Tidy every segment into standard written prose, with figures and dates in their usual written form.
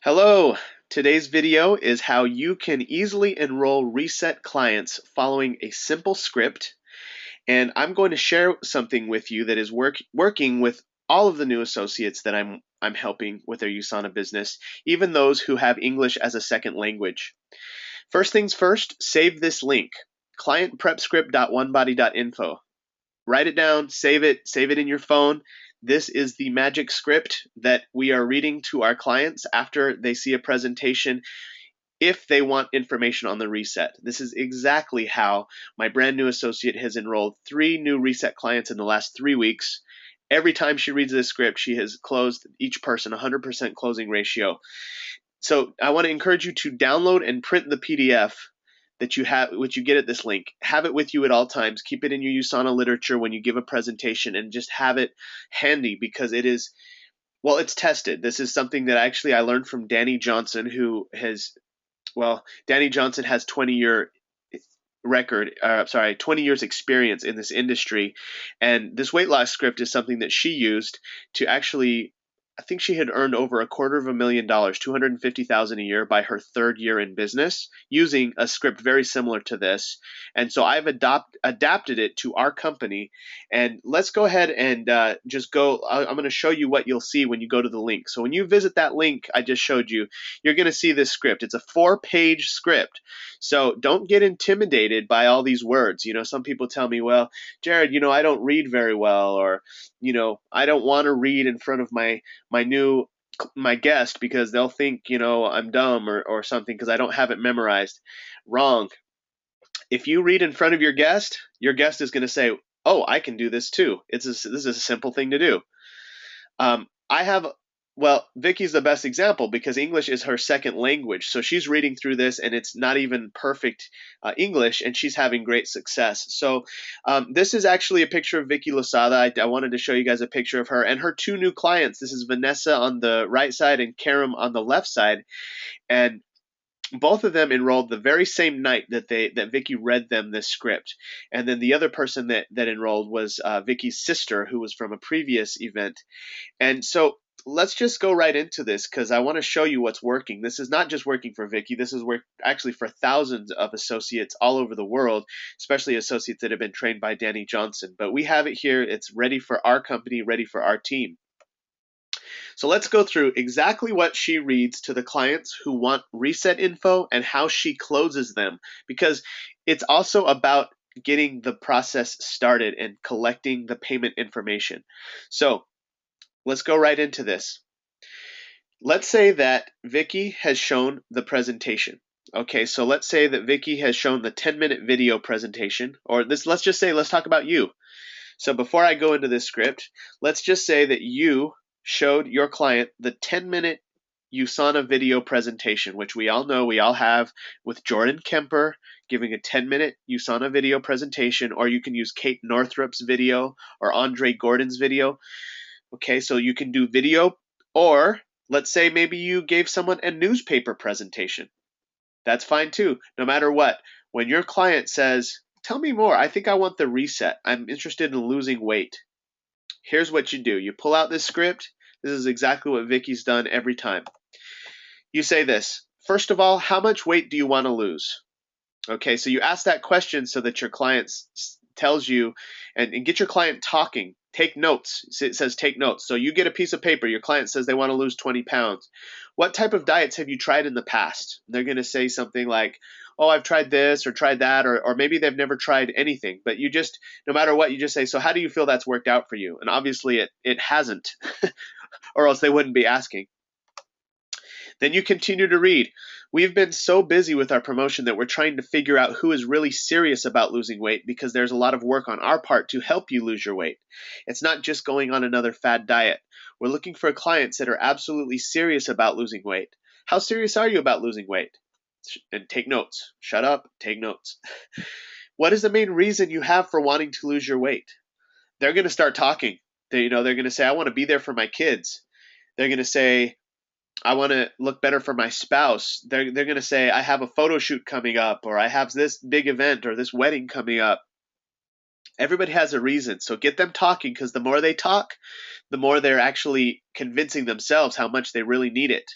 Hello, today's video is how you can easily enroll reset clients following a simple script. And I'm going to share something with you that is working with all of the new associates that I'm helping with their USANA business, even those who have English as a second language. First things first, save this link, clientprepscript.onebody.info. Write it down, save it in your phone. This is the magic script that we are reading to our clients after they see a presentation if they want information on the reset. This is exactly how my brand new associate has enrolled 3 new reset clients in the last 3 weeks. Every time she reads this script, she has closed each person 100% closing ratio. So I want to encourage you to download and print the PDF that you have, which you get at this link. Have it with you at all times. Keep it in your USANA literature when you give a presentation, and just have it handy because it is, well, it's tested. This is something that actually I learned from Danny Johnson, who has, well, Danny Johnson has 20 years experience in this industry, and this weight loss script is something that she used to actually, I think she had earned over $250,000, $250,000 a year by her 3rd year in business using a script very similar to this. And so I've adapted it to our company. And let's go ahead and just go. I'm going to show you what you'll see when you go to the link. So when you visit that link I just showed you, you're going to see this script. It's a 4-page script. So don't get intimidated by all these words. Some people tell me, well, Jared, I don't read very well, or, I don't want to read in front of my guest because they'll think, I'm dumb or something because I don't have it memorized. Wrong. If you read in front of your guest is going to say, oh, I can do this too. This is a simple thing to do. I have, well, Vicky's the best example because English is her second language. So she's reading through this and it's not even perfect English, and she's having great success. So this is actually a picture of Vicky Losada. I wanted to show you guys a picture of her and her 2 new clients. This is Vanessa on the right side and Karam on the left side. And both of them enrolled the very same night that Vicky read them this script. And then the other person that enrolled was Vicky's sister, who was from a previous event. And so let's just go right into this because I want to show you what's working. This is not just working for Vicky. This is work actually for thousands of associates all over the world, especially associates that have been trained by Danny Johnson. But we have it here. It's ready for our company, ready for our team. So let's go through exactly what she reads to the clients who want reset info and how she closes them, because it's also about getting the process started and collecting the payment information. So let's go right into this. Let's say that Vicky has shown the presentation. Okay, so let's say that Vicky has shown the 10-minute video presentation, or let's just say, let's talk about you. So before I go into this script, let's just say that you showed your client the 10-minute USANA video presentation, which we all know, we all have, with Jordan Kemper giving a 10-minute USANA video presentation, or you can use Kate Northrup's video or Andre Gordon's video. Okay, so you can do video, or let's say maybe you gave someone a newspaper presentation. That's fine too, no matter what. When your client says, tell me more, I think I want the reset, I'm interested in losing weight, here's what you do. You pull out this script. This is exactly what Vicky's done every time. You say this. First of all, how much weight do you want to lose? Okay, so you ask that question so that your client tells you, and get your client talking. Take notes. It says take notes. So you get a piece of paper. Your client says they want to lose 20 pounds. What type of diets have you tried in the past? They're going to say something like, oh, I've tried this or tried that, or maybe they've never tried anything. But you just, no matter what, you just say, so how do you feel that's worked out for you? And obviously it hasn't, or else they wouldn't be asking. Then you continue to read. We've been so busy with our promotion that we're trying to figure out who is really serious about losing weight, because there's a lot of work on our part to help you lose your weight. It's not just going on another fad diet. We're looking for clients that are absolutely serious about losing weight. How serious are you about losing weight? And take notes. Shut up, take notes. What is the main reason you have for wanting to lose your weight? They're going to start talking. They're going to say, I want to be there for my kids. They're going to say, I want to look better for my spouse. They're going to say, I have a photo shoot coming up, or I have this big event or this wedding coming up. Everybody has a reason. So get them talking, because the more they talk, the more they're actually convincing themselves how much they really need it.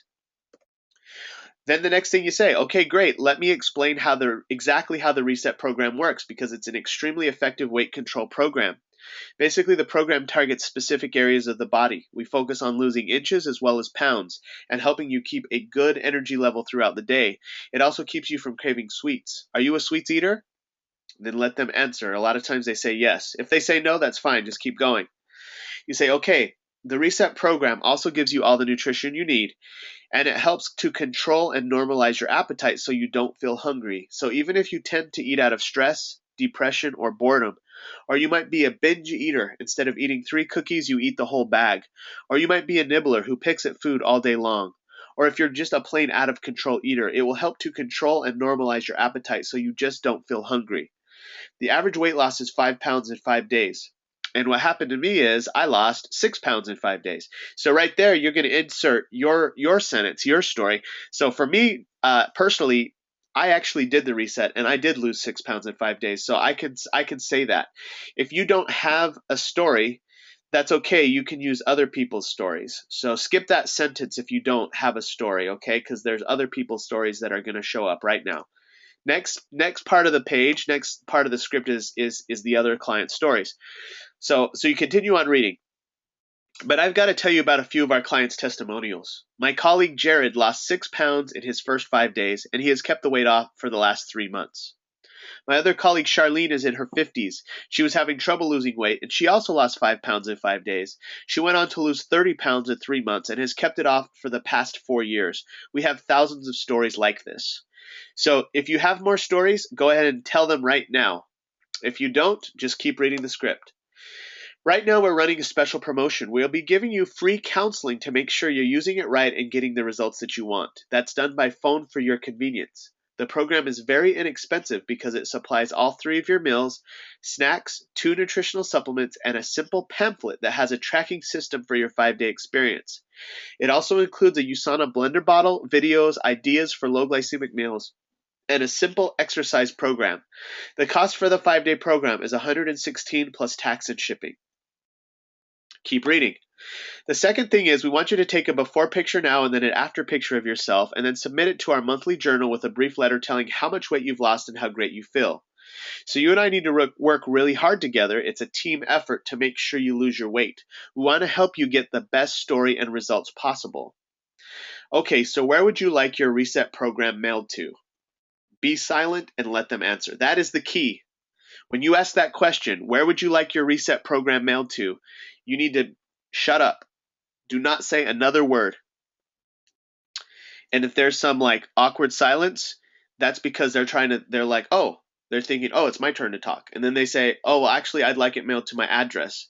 Then the next thing you say, okay, great, let me explain exactly how the reset program works, because it's an extremely effective weight control program. Basically, the program targets specific areas of the body. We focus on losing inches as well as pounds and helping you keep a good energy level throughout the day. It also keeps you from craving sweets. Are you a sweets eater? Then let them answer. A lot of times they say yes. If they say no, that's fine. Just keep going. You say, okay, the reset program also gives you all the nutrition you need, and it helps to control and normalize your appetite so you don't feel hungry. So even if you tend to eat out of stress, depression, or boredom, or you might be a binge eater, instead of eating 3 cookies, you eat the whole bag, or you might be a nibbler who picks at food all day long, or if you're just a plain out of control eater, it will help to control and normalize your appetite so you just don't feel hungry. The average weight loss is 5 pounds in 5 days. And what happened to me is I lost 6 pounds in 5 days. So right there, you're going to insert your sentence, your story. So for me personally, I actually did the reset and I did lose 6 pounds in 5 days. So I can say that. If you don't have a story, that's okay. You can use other people's stories. So skip that sentence if you don't have a story, okay? Because there's other people's stories that are going to show up right now. Next part of the page, next part of the script is the other client stories. So you continue on reading. But I've got to tell you about a few of our clients' testimonials. My colleague Jared lost 6 pounds in his first 5 days, and he has kept the weight off for the last 3 months. My other colleague Charlene is in her 50s. She was having trouble losing weight, and she also lost 5 pounds in 5 days. She went on to lose 30 pounds in 3 months and has kept it off for the past 4 years. We have thousands of stories like this. So if you have more stories, go ahead and tell them right now. If you don't, just keep reading the script. Right now, we're running a special promotion. We'll be giving you free counseling to make sure you're using it right and getting the results that you want. That's done by phone for your convenience. The program is very inexpensive because it supplies all 3 of your meals, snacks, 2 nutritional supplements, and a simple pamphlet that has a tracking system for your 5-day experience. It also includes a USANA blender bottle, videos, ideas for low glycemic meals, and a simple exercise program. The cost for the 5-day program is $116 plus tax and shipping. Keep reading. The second thing is we want you to take a before picture now and then an after picture of yourself, and then submit it to our monthly journal with a brief letter telling how much weight you've lost and how great you feel. So you and I need to work really hard together. It's a team effort to make sure you lose your weight. We want to help you get the best story and results possible. Okay, so where would you like your reset program mailed to? Be silent and let them answer. That is the key. When you ask that question, where would you like your reset program mailed to? You need to shut up. Do not say another word. And if there's some like awkward silence, that's because they're thinking, oh, it's my turn to talk. And then they say, oh, well, actually, I'd like it mailed to my address.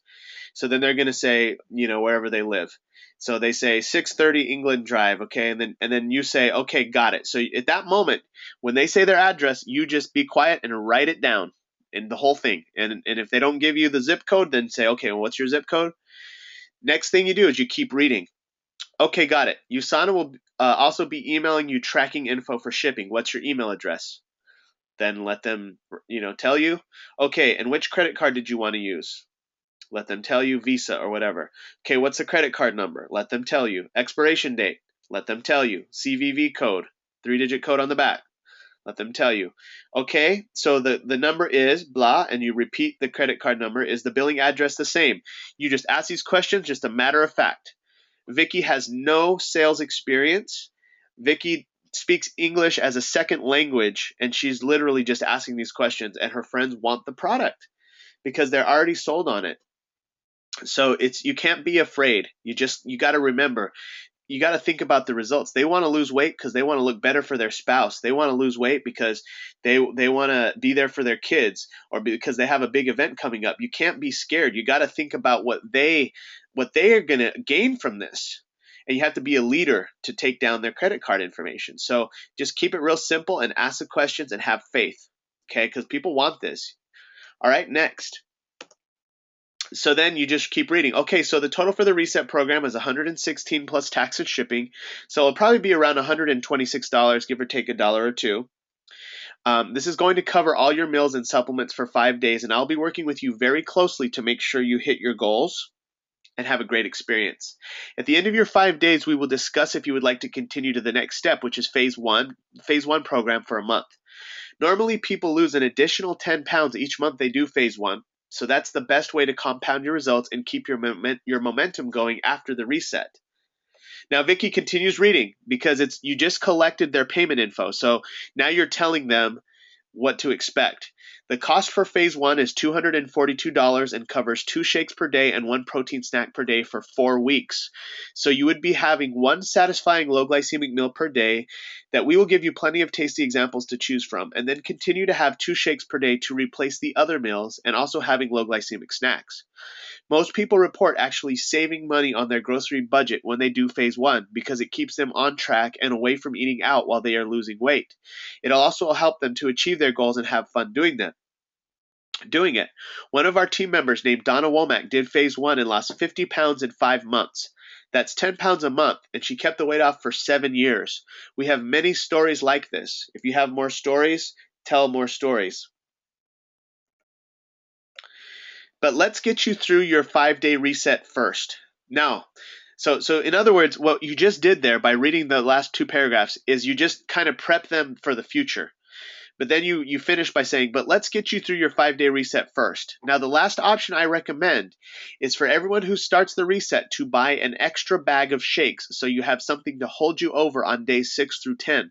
So then they're going to say, wherever they live. So they say 630 England Drive, okay? And then you say, okay, got it. So at that moment, when they say their address, you just be quiet and write it down in the whole thing. And if they don't give you the zip code, then say, okay, well, what's your zip code? Next thing you do is you keep reading. Okay, got it. USANA will also be emailing you tracking info for shipping. What's your email address? Then let them, tell you. Okay, and which credit card did you want to use? Let them tell you. Visa or whatever. Okay, what's the credit card number? Let them tell you. Expiration date? Let them tell you. CVV code, 3-digit code on the back. Let them tell you. Okay, so the number is blah, and you repeat the credit card number. Is the billing address the same? You just ask these questions, just a matter of fact. Vicky has no sales experience. Vicky speaks English as a second language, and she's literally just asking these questions, and her friends want the product because they're already sold on it. So you can't be afraid. You got to remember, you got to think about the results. They want to lose weight because they want to look better for their spouse. They want to lose weight because they want to be there for their kids, or because they have a big event coming up. You can't be scared. You got to think about what they are going to gain from this. And you have to be a leader to take down their credit card information. So just keep it real simple and ask the questions and have faith. Okay? Because people want this. All right, next. So then you just keep reading. Okay, so the total for the reset program is $116 plus tax and shipping. So it'll probably be around $126, give or take $1 or $2. This is going to cover all your meals and supplements for 5 days, and I'll be working with you very closely to make sure you hit your goals. and have a great experience. At the end of your 5 days, we will discuss if you would like to continue to the next step, which is phase one program for a month. Normally, people lose an additional 10 pounds each month they do phase one, so that's the best way to compound your results and keep your momentum going after the reset. Now, Vicky continues reading because you just collected their payment info, so now you're telling them what to expect. The cost for phase one is $242 and covers 2 shakes per day and 1 protein snack per day for 4 weeks. So you would be having one satisfying low glycemic meal per day that we will give you plenty of tasty examples to choose from, and then continue to have 2 shakes per day to replace the other meals and also having low glycemic snacks. Most people report actually saving money on their grocery budget when they do phase one because it keeps them on track and away from eating out while they are losing weight. It'll also help them to achieve their goals and have fun doing it. One of our team members named Donna Womack did phase one and lost 50 pounds in 5 months. That's 10 pounds a month, and she kept the weight off for 7 years. We have many stories like this. If you have more stories, tell more stories. But let's get you through your 5 day reset first. Now, so in other words, what you just did there by reading the last 2 paragraphs is you just kind of prep them for the future. But then you finish by saying, but let's get you through your 5 day reset first. Now, the last option I recommend is for everyone who starts the reset to buy an extra bag of shakes so you have something to hold you over on days 6 through 10.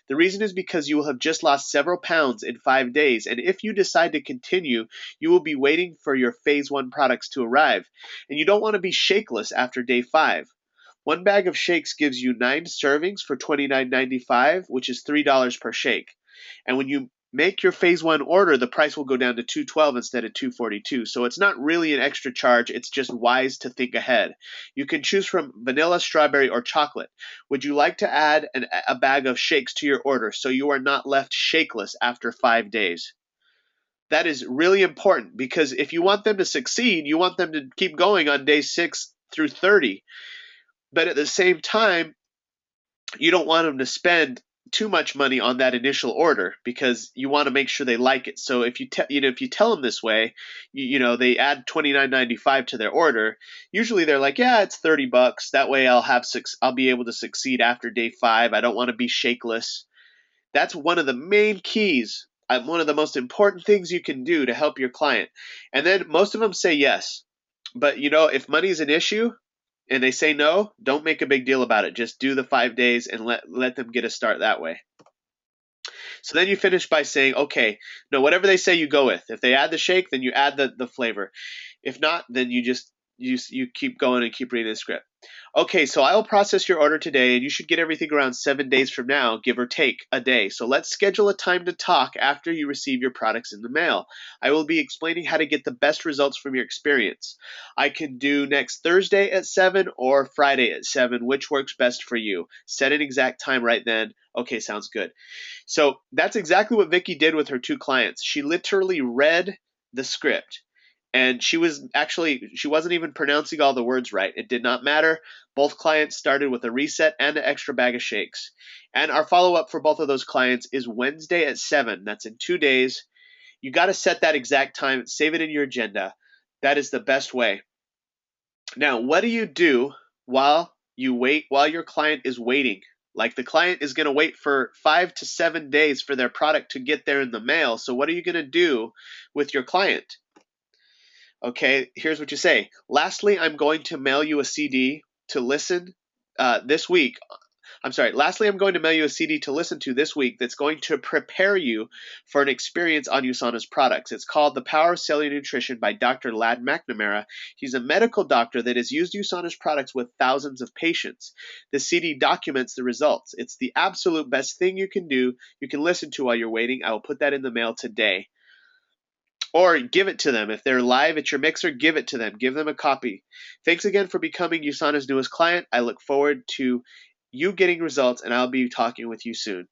The reason is because you will have just lost several pounds in 5 days, and if you decide to continue, you will be waiting for your phase one products to arrive, and you don't want to be shakeless after day 5. One bag of shakes gives you 9 servings for $29.95, which is $3 per shake. And when you make your phase one order, the price will go down to $212 instead of $242. So it's not really an extra charge. It's just wise to think ahead. You can choose from vanilla, strawberry, or chocolate. Would you like to add a bag of shakes to your order so you are not left shakeless after 5 days? That is really important because if you want them to succeed, you want them to keep going on day 6 through 30. But at the same time, you don't want them to spend too much money on that initial order because you want to make sure they like it. So if you if you tell them this way, they add $29.95 to their order. Usually they're like, yeah, it's $30. That way I'll be able to succeed after day 5. I don't want to be shakeless. That's one of the main keys. One of the most important things you can do to help your client. And then most of them say yes. But if money is an issue, and they say no, don't make a big deal about it. Just do the 5 days and let them get a start that way. So then you finish by saying, okay, no, whatever they say you go with. If they add the shake, then you add the flavor. If not, then you keep going and keep reading the script. Okay, so I will process your order today, and you should get everything around 7 days from now, give or take a day. So let's schedule a time to talk after you receive your products in the mail. I will be explaining how to get the best results from your experience. I can do next Thursday at 7 or Friday at 7, which works best for you. Set an exact time right then. Okay, sounds good. So that's exactly what Vicky did with her 2 clients. She literally read the script. And she wasn't even pronouncing all the words right. It did not matter. Both clients started with a reset and an extra bag of shakes. And our follow-up for both of those clients is Wednesday at 7. That's in 2 days. You got to set that exact time. Save it in your agenda. That is the best way. Now, what do you do while your client is waiting? Like the client is going to wait for 5 to 7 days for their product to get there in the mail. So what are you going to do with your client? Okay, here's what you say. Lastly, I'm going to mail you a CD to listen this week. Lastly, I'm going to mail you a CD to listen to this week that's going to prepare you for an experience on USANA's products. It's called The Power of Cellular Nutrition by Dr. Ladd McNamara. He's a medical doctor that has used USANA's products with thousands of patients. The CD documents the results. It's the absolute best thing you can do. You can listen to while you're waiting. I will put that in the mail today. Or give it to them. If they're live at your mixer, give it to them. Give them a copy. Thanks again for becoming USANA's newest client. I look forward to you getting results, and I'll be talking with you soon.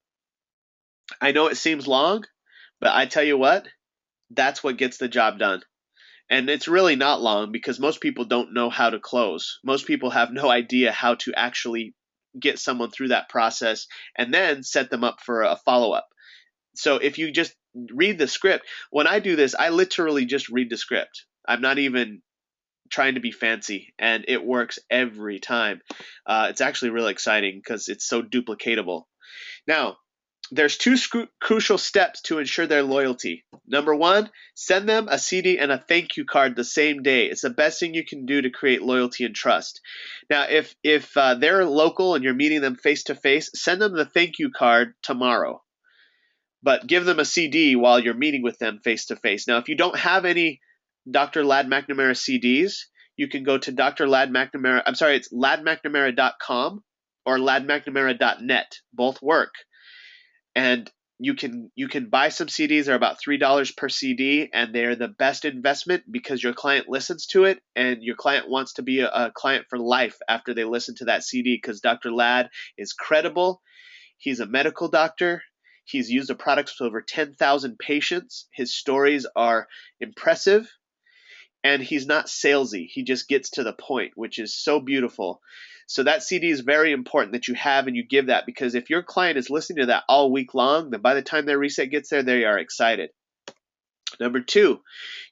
I know it seems long, but I tell you what, that's what gets the job done. And it's really not long because most people don't know how to close. Most people have no idea how to actually get someone through that process and then set them up for a follow-up. So if you just read the script, when I do this, I literally just read the script. I'm not even trying to be fancy, and it works every time. It's actually really exciting because it's so duplicatable. Now, there's two crucial steps to ensure their loyalty. Number one, send them a CD and a thank you card the same day. It's the best thing you can do to create loyalty and trust. Now, if they're local and you're meeting them face to face, send them the thank you card tomorrow, but give them a CD while you're meeting with them face to face. Now, if you don't have any Dr. Ladd McNamara CDs, you can go to Dr. Ladd McNamara. I'm sorry, it's laddmcnamara.com or laddmcnamara.net. Both work, and you can buy some CDs. They're about $3 per CD, and they're the best investment because your client listens to it, and your client wants to be a client for life after they listen to that CD because Dr. Ladd is credible. He's a medical doctor. He's used the products with over 10,000 patients. His stories are impressive, and he's not salesy. He just gets to the point, which is so beautiful. So that CD is very important that you have and you give that, because if your client is listening to that all week long, then by the time their reset gets there, they are excited. Number two,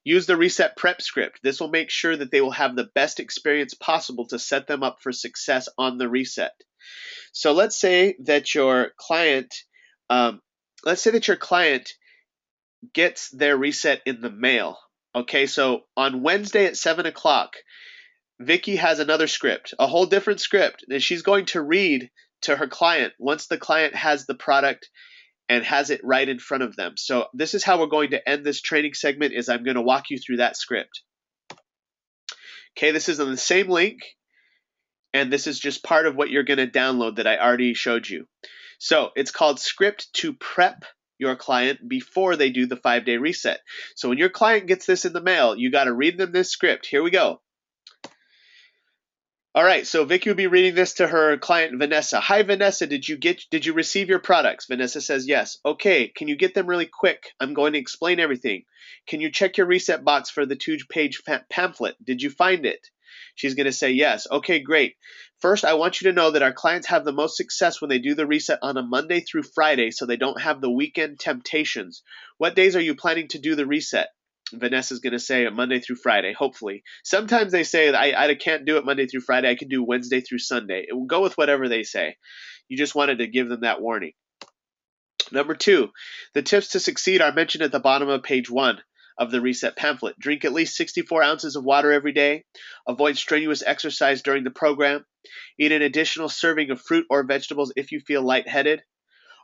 use the reset prep script. This will make sure that they will have the best experience possible to set them up for success on the reset. So let's say that your client, gets their reset in the mail. Okay, so on Wednesday at 7 o'clock, Vicky has another script, a whole different script that she's going to read to her client once the client has the product and has it right in front of them. So this is how we're going to end this training segment, is I'm going to walk you through that script. Okay, this is on the same link, and this is just part of what you're going to download that I already showed you. So it's called Script to Prep Your Client Before They Do the 5-Day Reset. So when your client gets this in the mail, you got to read them this script. Here we go. All right, so Vicky will be reading this to her client, Vanessa. Hi, Vanessa, did you receive your products? Vanessa says yes. Okay, can you get them really quick? I'm going to explain everything. Can you check your reset box for the 2-page pamphlet? Did you find it? She's going to say yes. Okay, great. First, I want you to know that our clients have the most success when they do the reset on a Monday through Friday, so they don't have the weekend temptations. What days are you planning to do the reset? Vanessa's going to say Monday through Friday, hopefully. Sometimes they say I can't do it Monday through Friday. I can do Wednesday through Sunday. It will go with whatever they say. You just wanted to give them that warning. Number two, the tips to succeed are mentioned at the bottom of page 1 of the reset pamphlet. Drink at least 64 ounces of water every day. Avoid strenuous exercise during the program. Eat an additional serving of fruit or vegetables if you feel lightheaded.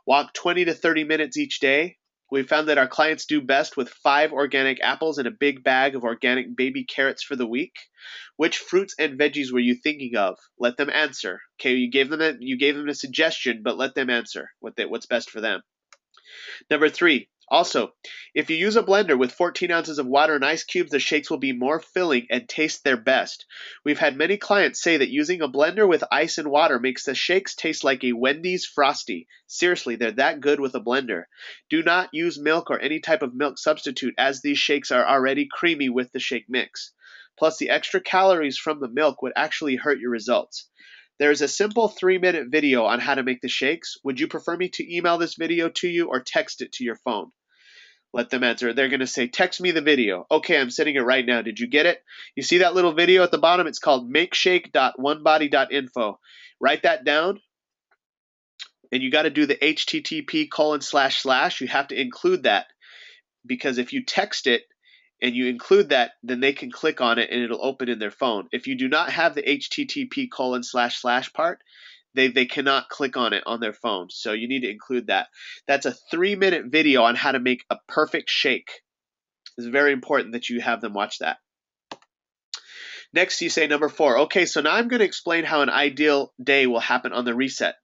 Walk 20 to 30 minutes each day. We found that our clients do best with 5 organic apples and a big bag of organic baby carrots for the week. Which fruits and veggies were you thinking of? Let them answer. Okay, you gave them a suggestion, but let them answer what's best for them. Number 3. Also, if you use a blender with 14 ounces of water and ice cubes, the shakes will be more filling and taste their best. We've had many clients say that using a blender with ice and water makes the shakes taste like a Wendy's Frosty. Seriously, they're that good with a blender. Do not use milk or any type of milk substitute, as these shakes are already creamy with the shake mix. Plus, the extra calories from the milk would actually hurt your results. There is a simple 3-minute video on how to make the shakes. Would you prefer me to email this video to you or text it to your phone? Let them answer. They're going to say, text me the video. Okay, I'm sending it right now. Did you get it? You see that little video at the bottom? It's called makeshake.onebody.info. Write that down. And you got to do the http://. You have to include that, because if you text it and you include that, then they can click on it and it'll open in their phone. If you do not have the http:// part, they cannot click on it on their phone. So you need to include that. That's a 3-minute video on how to make a perfect shake. It's very important that you have them watch that. Next, you say number 4. Okay, so now I'm going to explain how an ideal day will happen on the reset.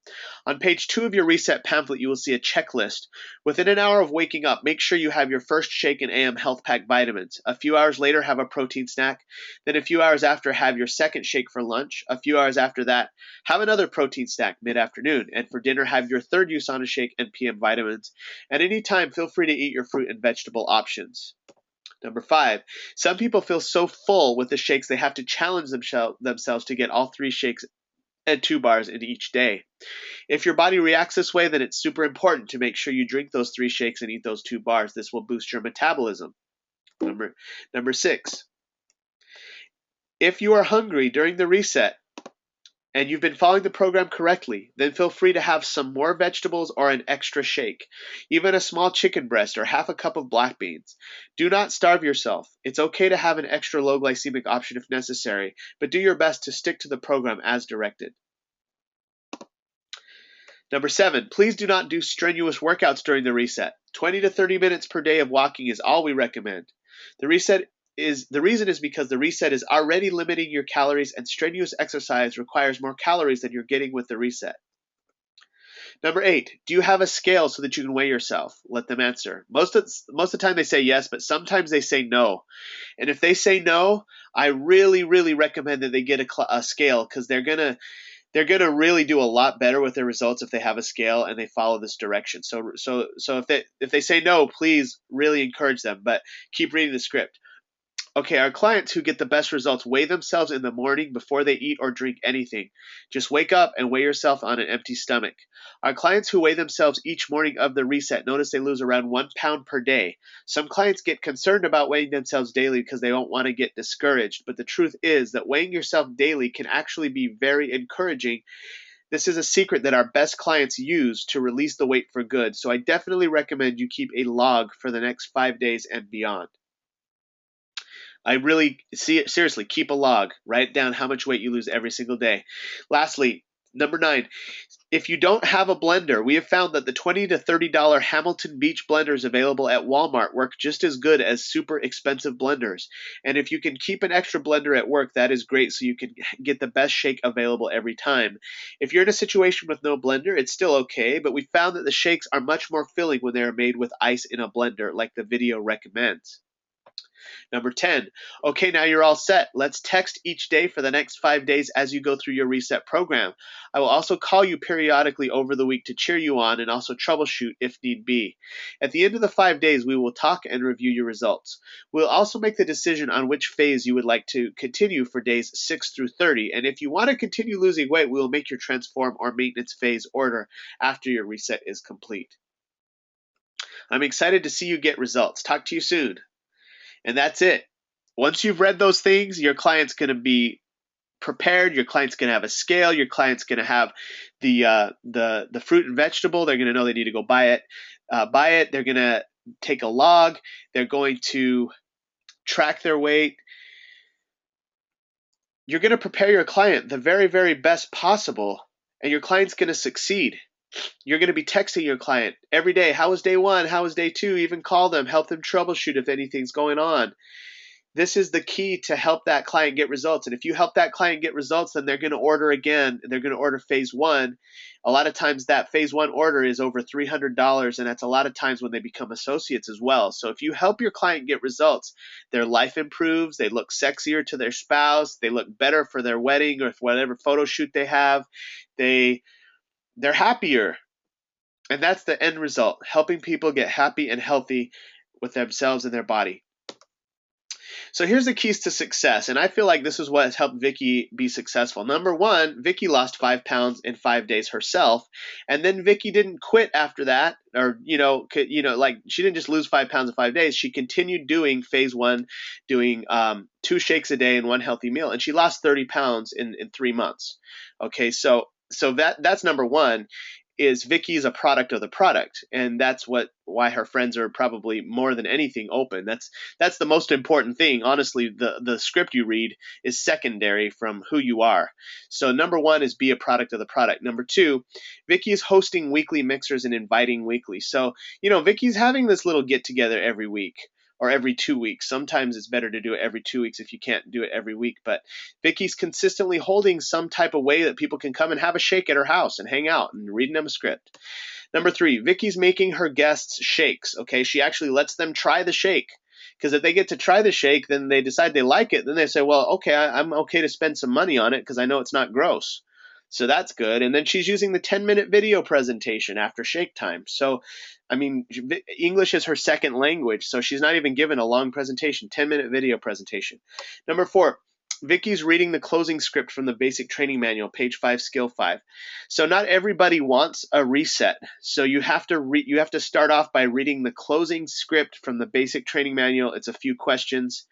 On page 2 of your reset pamphlet, you will see a checklist. Within an hour of waking up, make sure you have your first shake and AM Health Pack vitamins. A few hours later, have a protein snack. Then a few hours after, have your second shake for lunch. A few hours after that, have another protein snack mid-afternoon. And for dinner, have your third USANA shake and PM vitamins. At any time, feel free to eat your fruit and vegetable options. Number 5, some people feel so full with the shakes they have to challenge themselves to get all 3 shakes and 2 bars in each day. If your body reacts this way, then it's super important to make sure you drink those 3 shakes and eat those 2 bars. This will boost your metabolism. Number 6. If you are hungry during the reset and you've been following the program correctly, then feel free to have some more vegetables or an extra shake, even a small chicken breast or half a cup of black beans. Do not starve yourself. It's okay to have an extra low glycemic option if necessary, but do your best to stick to the program as directed. Number 7, please do not do strenuous workouts during the reset. 20 to 30 minutes per day of walking is all we recommend. The reason is because the reset is already limiting your calories, and strenuous exercise requires more calories than you're getting with the reset. Number 8, do you have a scale so that you can weigh yourself? Let them answer. Most of the time they say yes, but sometimes they say no. And if they say no, I really, really recommend that they get a scale, because they're gonna really do a lot better with their results if they have a scale and they follow this direction. So if they say no, please really encourage them, but keep reading the script. Okay, our clients who get the best results weigh themselves in the morning before they eat or drink anything. Just wake up and weigh yourself on an empty stomach. Our clients who weigh themselves each morning of the reset notice they lose around 1 pound per day. Some clients get concerned about weighing themselves daily because they don't want to get discouraged, but the truth is that weighing yourself daily can actually be very encouraging. This is a secret that our best clients use to release the weight for good, so I definitely recommend you keep a log for the next 5 days and beyond. I really seriously keep a log. Write down how much weight you lose every single day. Lastly, number 9, if you don't have a blender, we have found that the $20 to $30 Hamilton Beach blenders available at Walmart work just as good as super expensive blenders. And if you can keep an extra blender at work, that is great, so you can get the best shake available every time. If you're in a situation with no blender, it's still okay, but we found that the shakes are much more filling when they are made with ice in a blender, like the video recommends. Number 10, okay, now you're all set. Let's text each day for the next 5 days as you go through your reset program. I will also call you periodically over the week to cheer you on and also troubleshoot if need be. At the end of the 5 days, we will talk and review your results. We'll also make the decision on which phase you would like to continue for days 6 through 30. And if you want to continue losing weight, we will make your transform or maintenance phase order after your reset is complete. I'm excited to see you get results. Talk to you soon. And that's it. Once you've read those things, your client's going to be prepared. Your client's going to have a scale. Your client's going to have the fruit and vegetable. They're going to know they need to go buy it. They're going to take a log. They're going to track their weight. You're going to prepare your client the very, very best possible, and your client's going to succeed. You're going to be texting your client every day. How was day 1? How was day 2? Even call them, help them troubleshoot if anything's going on. This is the key to help that client get results. And if you help that client get results, then they're going to order again. They're going to order phase 1. A lot of times that phase 1 order is over $300, and that's a lot of times when they become associates as well. So if you help your client get results, their life improves, they look sexier to their spouse, they look better for their wedding or whatever photo shoot they have, they're happier. And that's the end result, helping people get happy and healthy with themselves and their body. So here's the keys to success, and I feel like this is what has helped Vicky be successful. Number 1, Vicky lost 5 pounds in 5 days herself, and then Vicky didn't quit after that, or like she didn't just lose 5 pounds in 5 days. She continued doing phase 1, doing 2 shakes a day and 1 healthy meal, and she lost 30 pounds in 3 months. Okay, so that's number 1. Is Vicky's a product of the product, and that's why her friends are probably more than anything open. That's the most important thing. Honestly, the script you read is secondary from who you are. So number 1 is be a product of the product. Number 2, Vicky is hosting weekly mixers and inviting weekly. So Vicky's having this little get together every week or every 2 weeks. Sometimes it's better to do it every 2 weeks if you can't do it every week. But Vicky's consistently holding some type of way that people can come and have a shake at her house and hang out and reading them a script. Number 3, Vicky's making her guests shakes. Okay, she actually lets them try the shake. Because if they get to try the shake, then they decide they like it. Then they say, well, okay, I'm okay to spend some money on it because I know it's not gross. So that's good. And then she's using the 10-minute video presentation after shake time. So, English is her second language, so she's not even given a long presentation, 10-minute video presentation. Number 4, Vicky's reading the closing script from the basic training manual, page 5, skill 5. So not everybody wants a reset. So you have to start off by reading the closing script from the basic training manual. It's a few questions.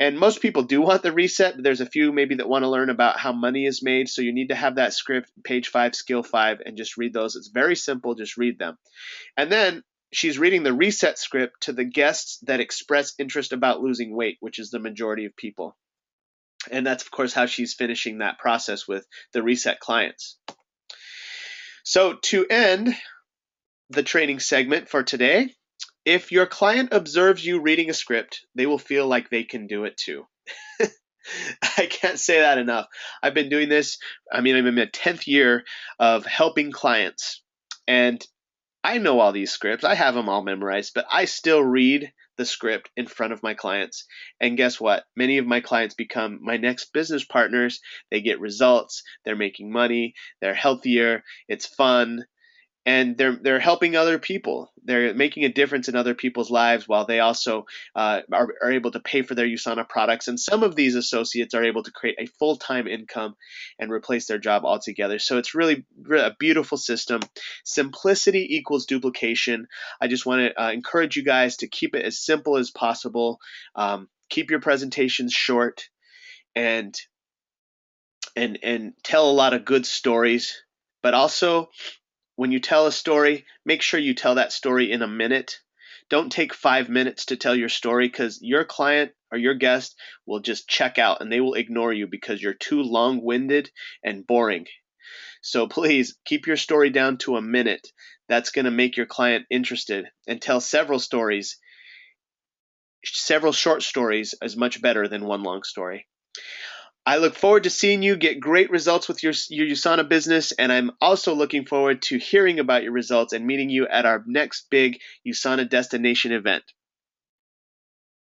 And most people do want the reset, but there's a few maybe that want to learn about how money is made. So you need to have that script, page 5, skill 5, and just read those. It's very simple. Just read them. And then she's reading the reset script to the guests that express interest about losing weight, which is the majority of people. And that's, of course, how she's finishing that process with the reset clients. So to end the training segment for today, if your client observes you reading a script, they will feel like they can do it too. I can't say that enough. I've been doing this. I'm in my 10th year of helping clients. And I know all these scripts. I have them all memorized, but I still read the script in front of my clients. And guess what? Many of my clients become my next business partners. They get results. They're making money. They're healthier. It's fun. And they're helping other people. They're making a difference in other people's lives while they also are able to pay for their USANA products. And some of these associates are able to create a full-time income and replace their job altogether. So it's really a beautiful system. Simplicity equals duplication. I just want to encourage you guys to keep it as simple as possible. Keep your presentations short and tell a lot of good stories, but also when you tell a story, make sure you tell that story in a minute. Don't take 5 minutes to tell your story, because your client or your guest will just check out and they will ignore you because you're too long-winded and boring. So please keep your story down to a minute. That's going to make your client interested, and tell several stories. Several short stories is much better than one long story. I look forward to seeing you get great results with your USANA business, and I'm also looking forward to hearing about your results and meeting you at our next big USANA destination event.